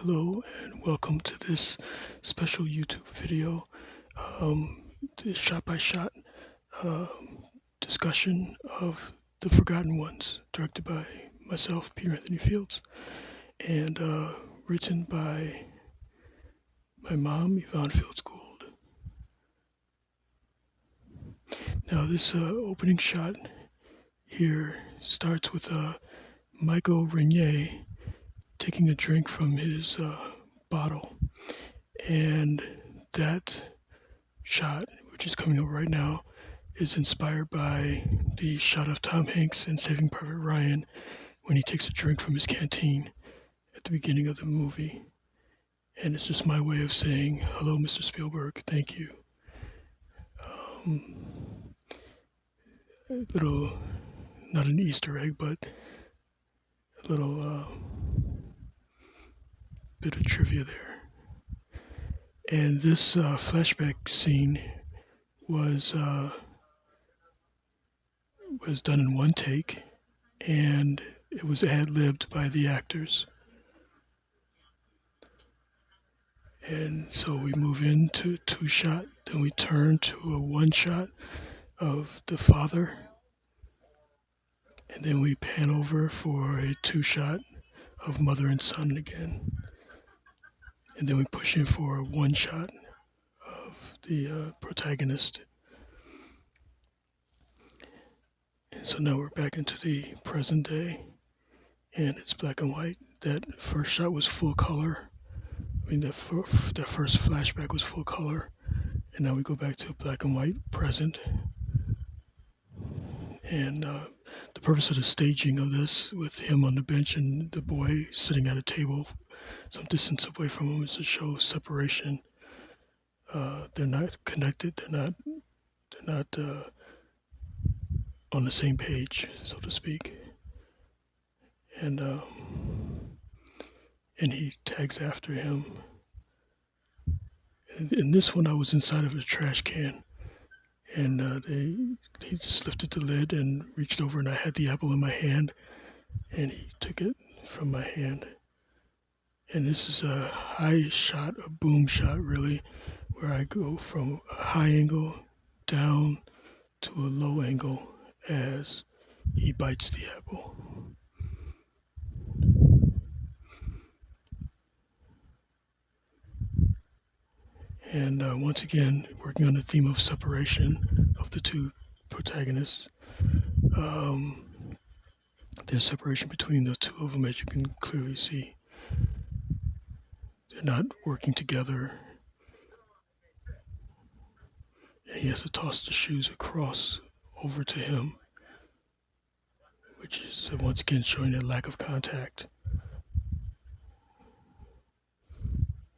Hello and welcome to this special YouTube video, this shot-by-shot discussion of The Forgotten Ones, directed by myself, Peter Anthony Fields, and written by my mom, Yvonne Fields Gould. Now this opening shot here starts with Michael Renier taking a drink from his bottle, and that shot, which is coming up right now, is inspired by the shot of Tom Hanks in Saving Private Ryan when he takes a drink from his canteen at the beginning of the movie. And it's just my way of saying, hello, Mr. Spielberg, thank you. A little, not an Easter egg, but a little bit of trivia there. And this flashback scene was done in one take, and it was ad-libbed by the actors. And so we move into a two-shot, then we turn to a one-shot of the father, and then we pan over for a two-shot of mother and son again. And then we push in for a one-shot of the protagonist. And so now we're back into the present day, and it's black and white. That first shot was full color. I mean, that first flashback was full color, and now we go back to black and white present. And the purpose of the staging of this, with him on the bench and the boy sitting at a table some distance away from him, is to show separation. They're not connected. They're not on the same page, so to speak. And he tags after him. And in this one, I was inside of a trash can, and he just lifted the lid and reached over, and I had the apple in my hand, and he took it from my hand. And this is a high shot, a boom shot, really, where I go from a high angle down to a low angle as he bites the apple. And once again, working on the theme of separation of the two protagonists. There's separation between the two of them, as you can clearly see. They're not working together. And he has to toss the shoes across over to him, which is once again showing a lack of contact.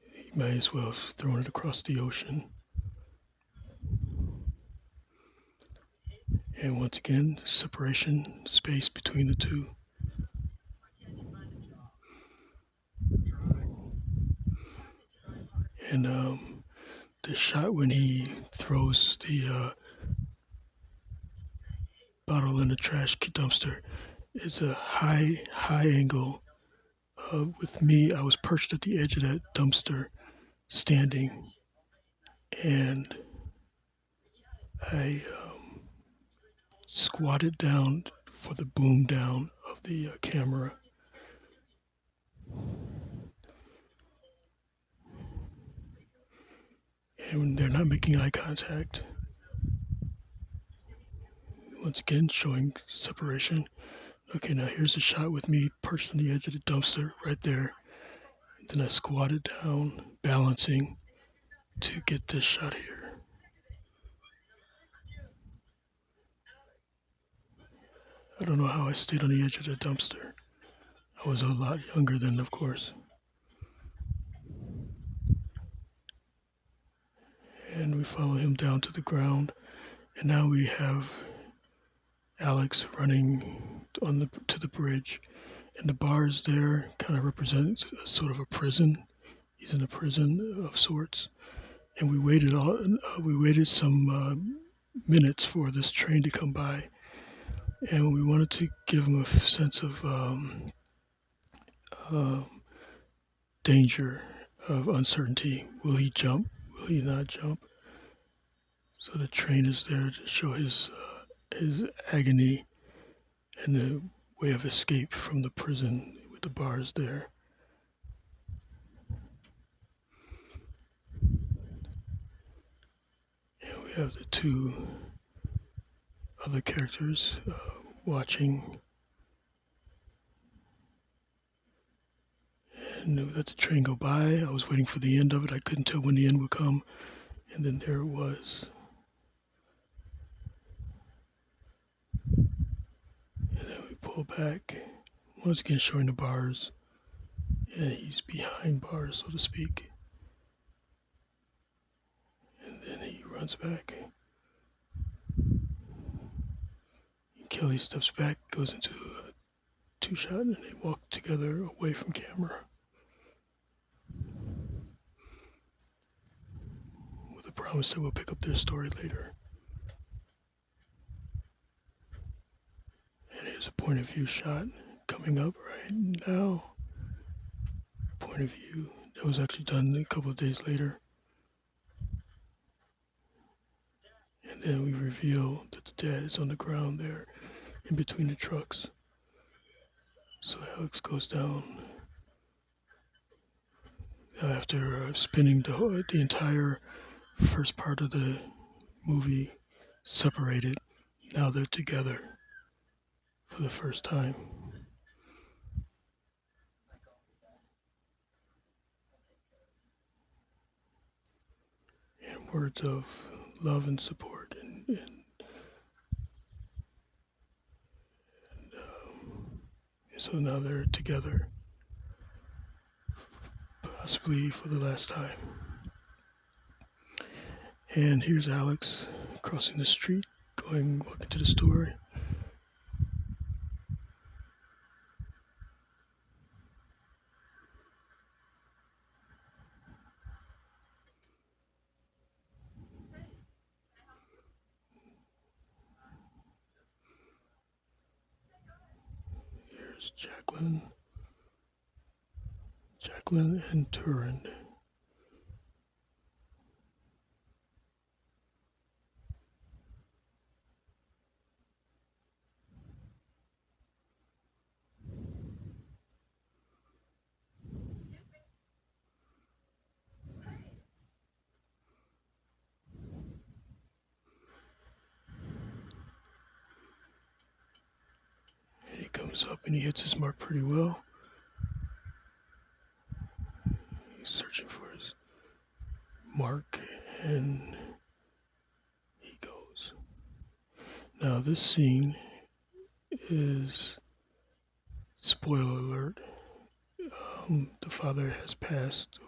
He might as well have thrown it across the ocean. And once again, separation, space between the two. And the shot when he throws the bottle in the trash dumpster is a high angle. With me, I was perched at the edge of that dumpster, standing, and I squatted down for the boom down of the camera. And they're not making eye contact. Once again, showing separation. Okay, now here's a shot with me perched on the edge of the dumpster right there. Then I squatted down, balancing to get this shot here. I don't know how I stayed on the edge of the dumpster. I was a lot younger then, of course. And we follow him down to the ground. And now we have Alex running to the bridge. And the bars there kind of represent sort of a prison. He's in a prison of sorts. And we waited some minutes for this train to come by. And we wanted to give him a sense of danger of uncertainty. Will he jump? Will he not jump? So the train is there to show his agony and the way of escape from the prison with the bars there. And we have the two other characters watching. And we let the train go by. I was waiting for the end of it. I couldn't tell when the end would come. And then there it was. And then we pull back. Once again showing the bars. And he's behind bars, so to speak. And then he runs back. And Kelly steps back, goes into a two-shot, and they walk together away from camera. With a promise that we'll pick up their story later. And here's a point of view shot coming up right now. Point of view that was actually done a couple of days later. And then we reveal that the dad is on the ground there in between the trucks. So Alex goes down after spinning the entire first part of the movie separated. Now they're together for the first time. And words of love and support and so now they're together, possibly for the last time. And here's Alex crossing the street, walking to the store. Here's Jacqueline and Turin. And he comes up and he hits his mark pretty well. He's searching for his mark and he goes. Now this scene is, spoiler alert, the father has passed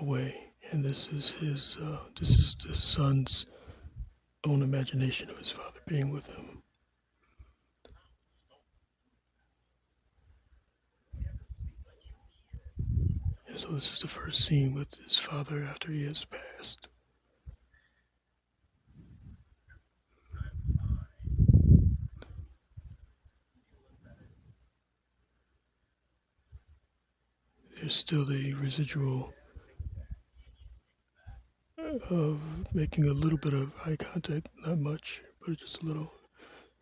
away, and this is the son's own imagination of his father being with him. And so this is the first scene with his father after he has passed. There's still the residual of making a little bit of eye contact, not much, but just a little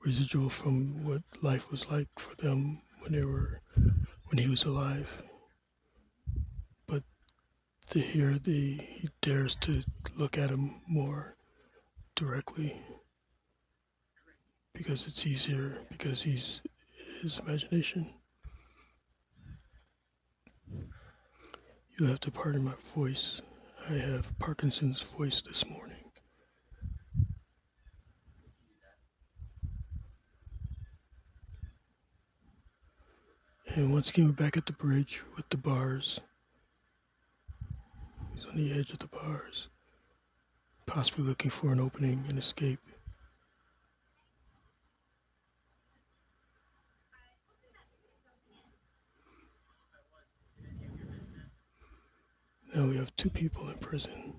residual from what life was like for them when he was alive. But to hear he dares to look at him more directly because it's easier, because he's his imagination. You'll have to pardon my voice. I have Parkinson's voice this morning. And once again, we're back at the bridge with the bars. He's on the edge of the bars, possibly looking for an opening and escape. Now we have two people in prison,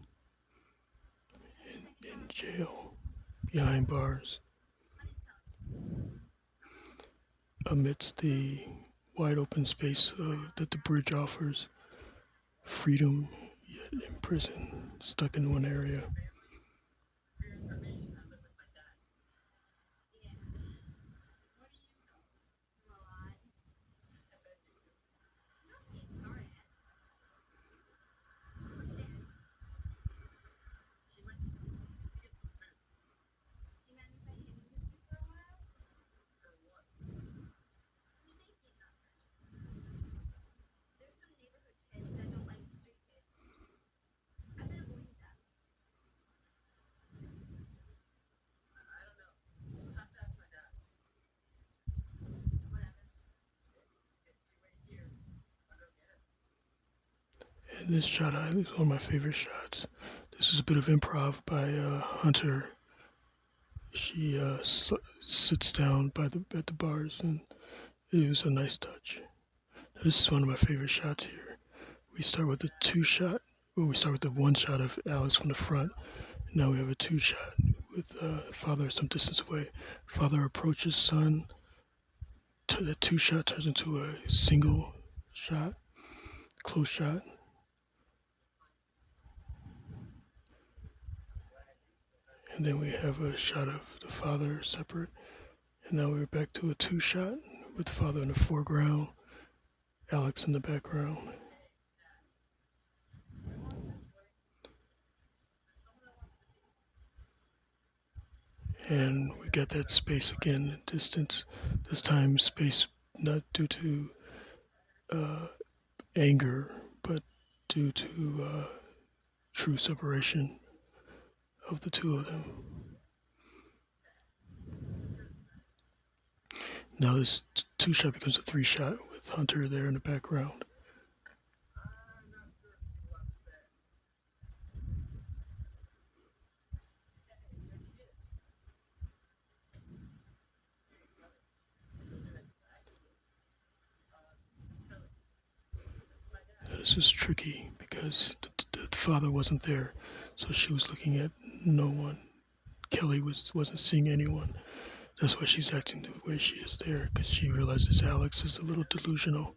in jail, behind bars, amidst the wide open space that the bridge offers. Freedom, yet in prison, stuck in one area. And this shot is one of my favorite shots. This is a bit of improv by Hunter. She sits down by the at the bars, and it was a nice touch. This is one of my favorite shots here. We start with a two shot. Well, we start with the one shot of Alex from the front. Now we have a two shot with father some distance away. Father approaches son. The two shot turns into a single shot, close shot. And then we have a shot of the father separate. And now we're back to a two shot with father in the foreground, Alex in the background. And we get that space again, distance. This time, space not due to anger, but due to true separation of the two of them. Now this two shot becomes a three shot with Hunter there in the background. Now, this is tricky because the father wasn't there, so she was looking at no one. Kelly wasn't seeing anyone. That's why she's acting the way she is there, because she realizes Alex is a little delusional.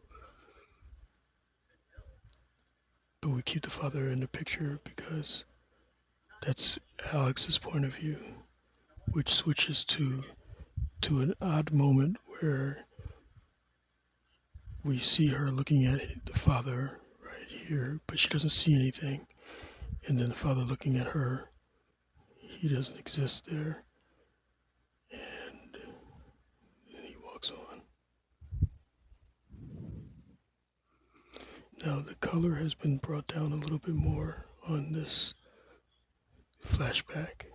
But we keep the father in the picture because that's Alex's point of view, which switches to an odd moment where we see her looking at the father right here, but she doesn't see anything. And then the father looking at her, he doesn't exist there. And he walks on. Now the color has been brought down a little bit more on this flashback.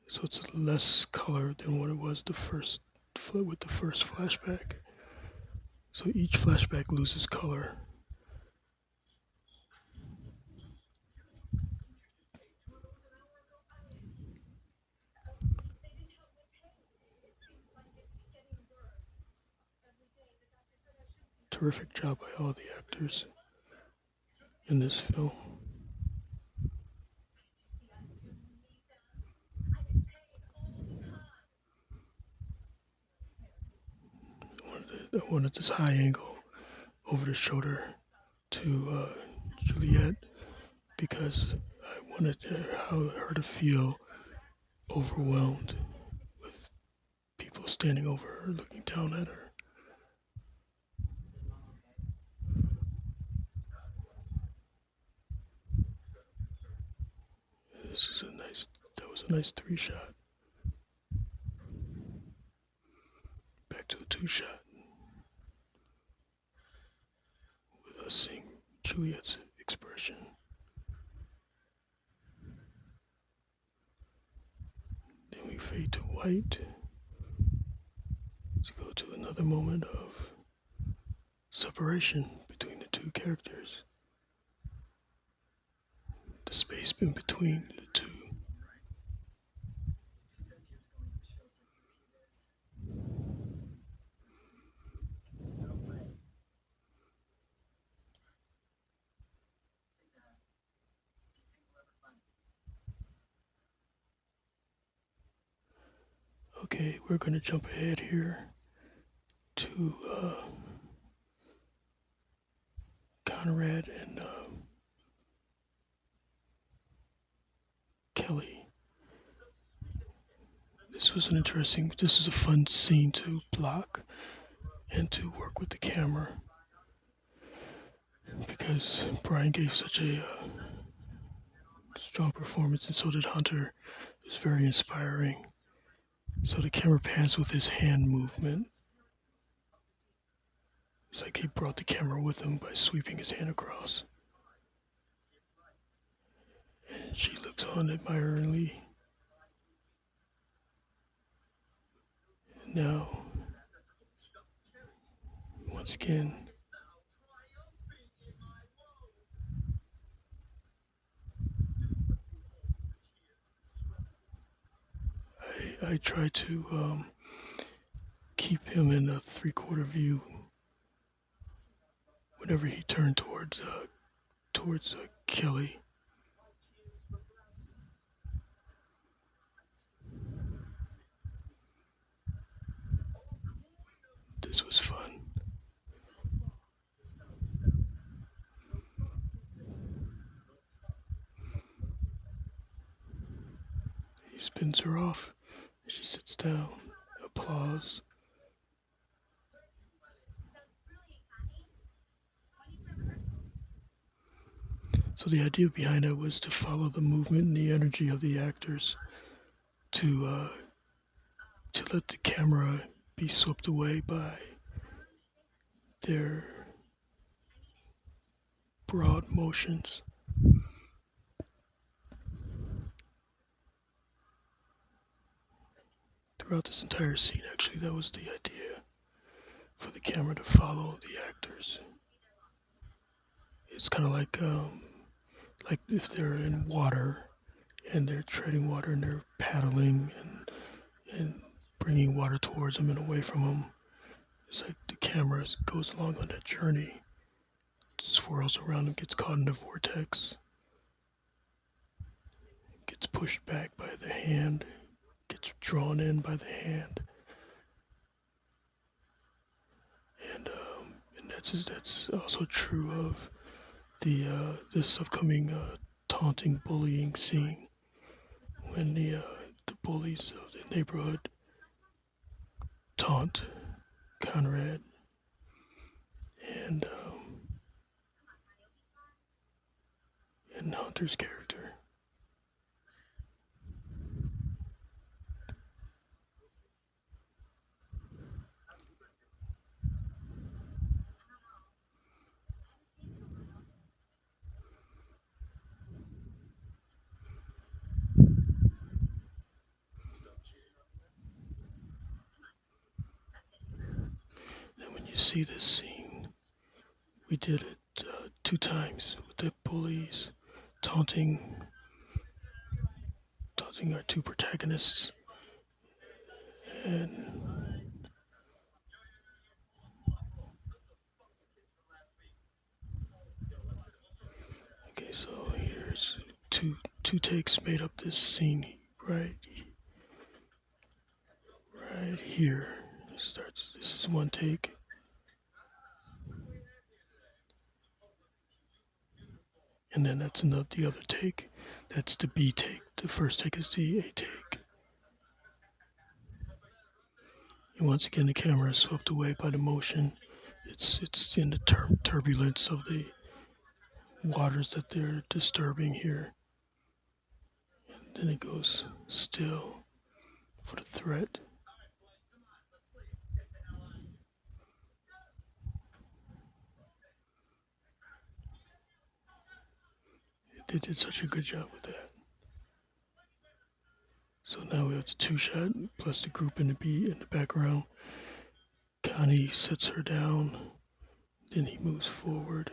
So it's less color than what it was with the first flashback. So each flashback loses color. Terrific job by all the actors in this film. I wanted this high angle over the shoulder to Juliet because I wanted her to feel overwhelmed with people standing over her, looking down at her. That was a nice three shot. Back to a two shot with us seeing Juliet's expression. Then we fade to white to go to another moment of separation between the two characters. The space in between the two. Okay, we're going to jump ahead here to Conrad and Kelly. This is a fun scene to block and to work with the camera because Brian gave such a strong performance, and so did Hunter. It was very inspiring. So the camera pans with his hand movement. It's like he brought the camera with him by sweeping his hand across. And she looks on admiringly. Now, once again, I try to keep him in a three-quarter view whenever he turned towards Kelly. This was fun. He spins her off. She sits down. Applause. So the idea behind it was to follow the movement and the energy of the actors, to let the camera be swept away by their broad motions. Throughout this entire scene, actually, that was the idea, for the camera to follow the actors. It's kind of like if they're in water and they're treading water and they're paddling and bringing water towards them and away from them. It's like the camera goes along on that journey, swirls around and gets caught in the vortex, gets pushed back by the hand, gets drawn in by the hand, and that's also true of the this upcoming taunting bullying scene when the bullies of the neighborhood taunt Conrad and Hunter's character. And when you see this scene, we did it 2 times with the bullies taunting our two protagonists, and okay, so here's two takes made up this scene right here. Starts. This is one take. And then that's the other take. That's the B take. The first take is the A take. And once again, the camera is swept away by the motion. It's in the turbulence of the waters that they're disturbing here. And then it goes still for the threat. They did such a good job with that. So now we have the 2-shot plus the group in the beat in the background. Connie sets her down, then he moves forward,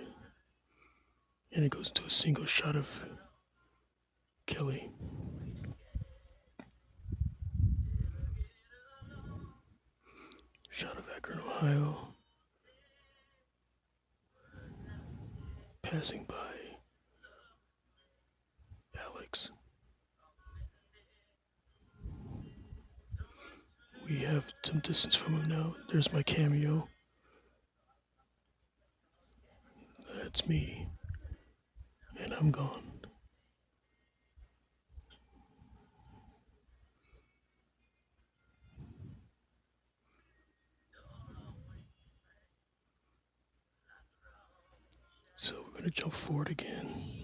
and it goes into a single shot of Kelly. Shot of Akron, Ohio, passing by Alex. We have some distance from him now. There's my cameo. That's me. And I'm gone. So we're going to jump forward again.